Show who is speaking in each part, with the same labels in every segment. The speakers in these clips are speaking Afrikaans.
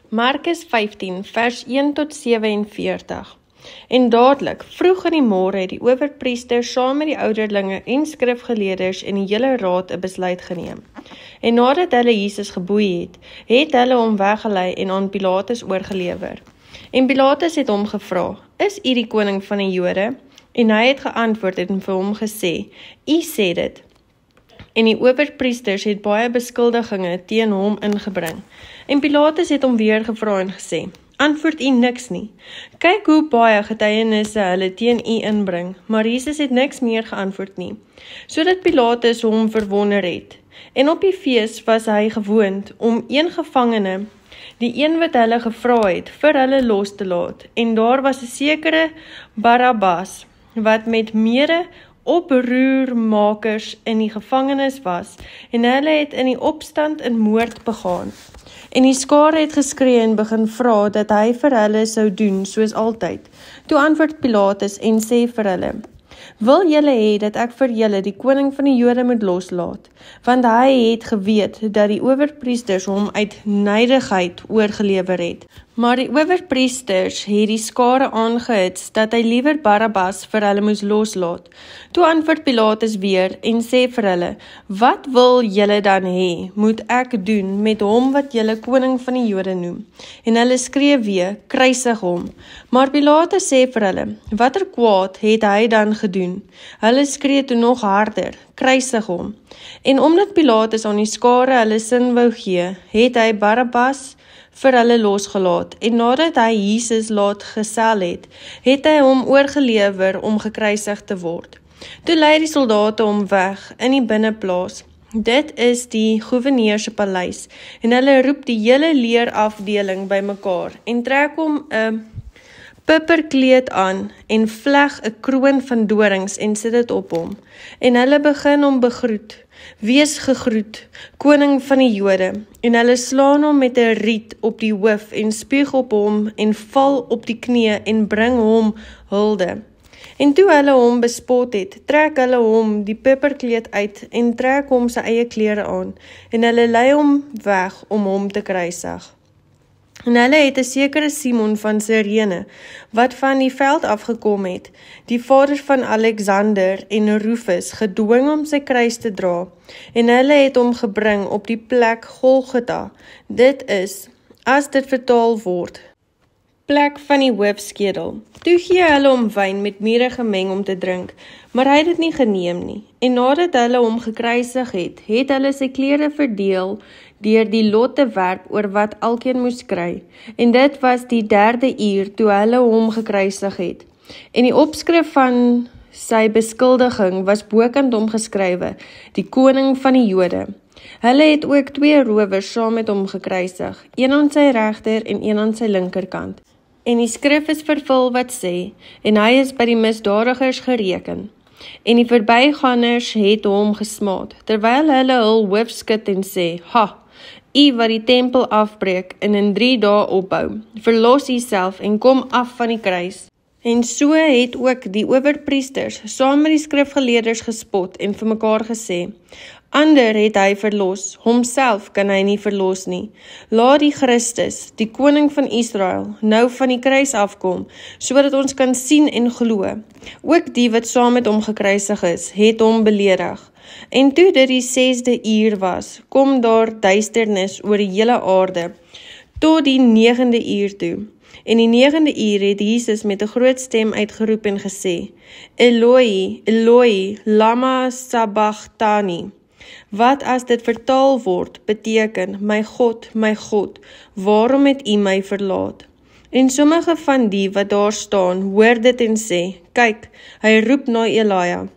Speaker 1: Markus 15 vers 1 tot 47. En dadelik, vroeg in die môre het die owerpriester saam met die ouderlinge en skrifgeleerders en die hele raad 'n besluit geneem. En nadat hulle Jesus geboei het, het hulle hom weggelei en aan Pilatus oorgelewer. En Pilatus het hom gevra, is u die koning van die Jode? En hy het geantwoord en vir hom gesê, u sê dit. En die owerpriesters het baie beskuldigings teen hom ingebring. En Pilatus het hom weer gevra en gesê, antwoord u niks nie. Kyk hoe baie getuienisse hulle teen u inbring, maar Jesus het niks meer geantwoord nie, sodat Pilatus hom verwonder het. En op die fees was hy gewoond om een gevangene, die een wat hulle gevra het, vir hulle los te laat. En daar was 'n sekere Barabbas, wat met mede oproermakers in die gevangenis was, en hulle het in die opstand 'n moord begaan. En die skare het geskree en begin vra dat hy vir hulle sou doen soos altyd. Toe antwoord Pilatus en sê vir hulle, wil julle hê dat ek vir julle die koning van die Jode moet loslaat? Want hy het geweet dat die owerpriesters hom uit nydigheid oorgelewer het. Maar die owerpriesters het die skare aangehits dat hy liewer Barabbas vir hulle moes loslaat. Toe antwoord Pilatus weer en sê vir hulle, wat wil julle dan hê, moet ek doen met hom wat julle koning van die Jode noem? En hulle skree weer, kruisig hom. Maar Pilatus sê vir hulle, watter kwaad het hy dan gedoen? Hulle skree toe nog harder, kruisig hom. En omdat Pilatus aan die skare hulle sin wou gee, het hy Barabbas vir hulle losgelaat, en nadat hy Jesus laat gesel het, het hy hom oorgelewer om gekruisig te word. Toe lei die soldate hom weg in die binneplaas. Dit is die goewerneur se paleis, en hulle roep die hele leerafdeling bymekaar, en trek hom 'n pupperkleed aan, en vleg 'n kroon van dorings, en sit dit op hom. En hulle begin hom begroet. Wees gegroet, koning van die Jode, en hulle slaan hom met 'n riet op die hoof, en spuug op hom, en val op die knieë, en bring hom hulde. En toe hulle hom bespot het, trek hulle hom die pupperkleed uit, en trek hom sy eie klere aan, en hulle lei hom weg om hom te kruisig. En hulle het 'n sekere Simon van Sirene, wat van die veld afgekom het, die vader van Alexander en Rufus, gedwing om sy kruis te dra, en hulle het hom gebring op die plek Golgotha. Dit is, as dit vertaal word, plek van die hoofskedel. Toe gee hulle hom wyn met mure gemeng om te drink, maar hy het dit nie geneem nie. En nadat hulle hom gekruisig het, het hulle sy klere verdeel deur die lot te werp oor wat elkeen moes kry. En dit was die 3de uur toe hulle hom gekruisig het. En die opskrif van sy beskuldiging was bokant hom geskrywe, die koning van die Jode. Hulle het ook 2 rowers saam met hom gekruisig, een aan sy regter en een aan sy linkerkant. En die skrif is vervul wat sê, en hy is by die misdadigers gereken. En die verbygangers het hom gesmaad, terwyl hulle hul hoof skud en sê, ha, u wat die tempel afbreek en in 3 dae opbou, verlos u self en kom af van die kruis. En so het ook die owerpriesters saam met die skrifgeleerders gespot en vir mekaar gesê, ander het hy verlos, homself kan hy nie verlos nie. Laat die Christus, die koning van Israel, nou van die kruis afkom, sodat ons kan sien en glo. Ook die wat saam met hom gekruisig is, het hom beledig. En toe dit die 6de uur was, kom daar duisternis oor die hele aarde, tot die 9de uur toe. En die 9de uur het Jesus met 'n groot stem uitgeroep en gesê, Eloi, Eloi, lama sabachthani, wat as dit vertaal word, beteken, my God, waarom het u my verlaat? En sommige van die wat daar staan, hoor dit en sê, kyk, hy roep na Elia.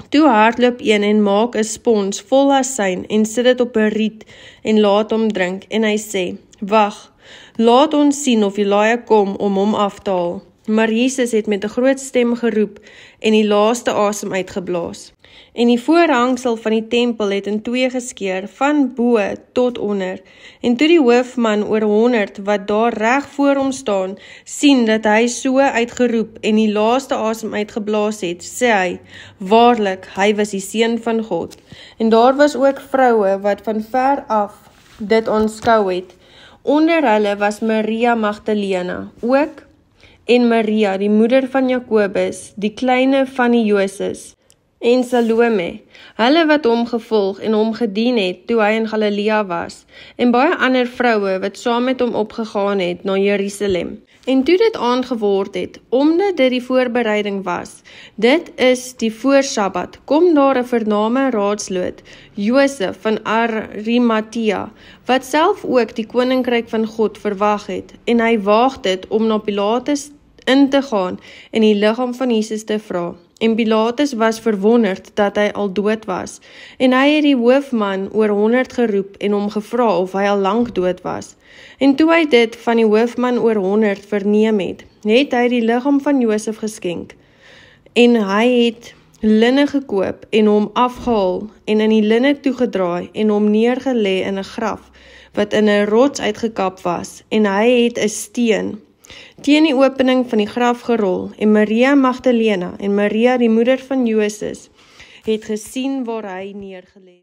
Speaker 1: Toe hardloop een en maak 'n spons vol asyn en sit dit op 'n riet en laat hom drink, en hy sê, wag, laat ons sien of Elia kom om hom af te haal. Maar Jesus het met 'n groot stem geroep en die laaste asem uitgeblaas. En die voorhangsel van die tempel het in 2 geskeur, van bo tot onder. En toe die hoofman oor 100 wat daar reg voor hom staan, sien dat hy so uitgeroep en die laaste asem uitgeblaas het, sê hy, waarlik, hy was die seun van God. En daar was ook vroue wat van ver af dit aanskou het, Onder hulle was Maria Magdalena ook, en Maria, die moeder van Jakobus, die kleine van die Joses, en Salome, hulle wat hom gevolg en hom gedien het toe hy in Galilea was, en baie ander vroue wat saam met hom opgegaan het na Jerusalem. En toe dit aangeword het, omdat dit die voorbereiding was, dit is die voorsabbat, kom daar 'n vername raadslid, Josef van Arimatea, wat self ook die koninkryk van God verwag het, en hy waag dit om na Pilatus in te gaan en die liggaam van Jesus te vra. En Pilatus was verwonderd dat hy al dood was, en hy het die hoofman oor 100 geroep en hom gevra of hy al lank dood was. En toe hy dit van die hoofman oor 100 verneem het, het hy die liggaam van Josef geskenk. En hy het linne gekoop en hom afgehaal en in die linne toegedraai en hom neergelê in 'n graf wat in 'n rots uitgekap was, en hy het 'n steen teen die opening van die graf gerol, en Maria Magdalena en Maria die moeder van Joses het gesien waar hy neergelê.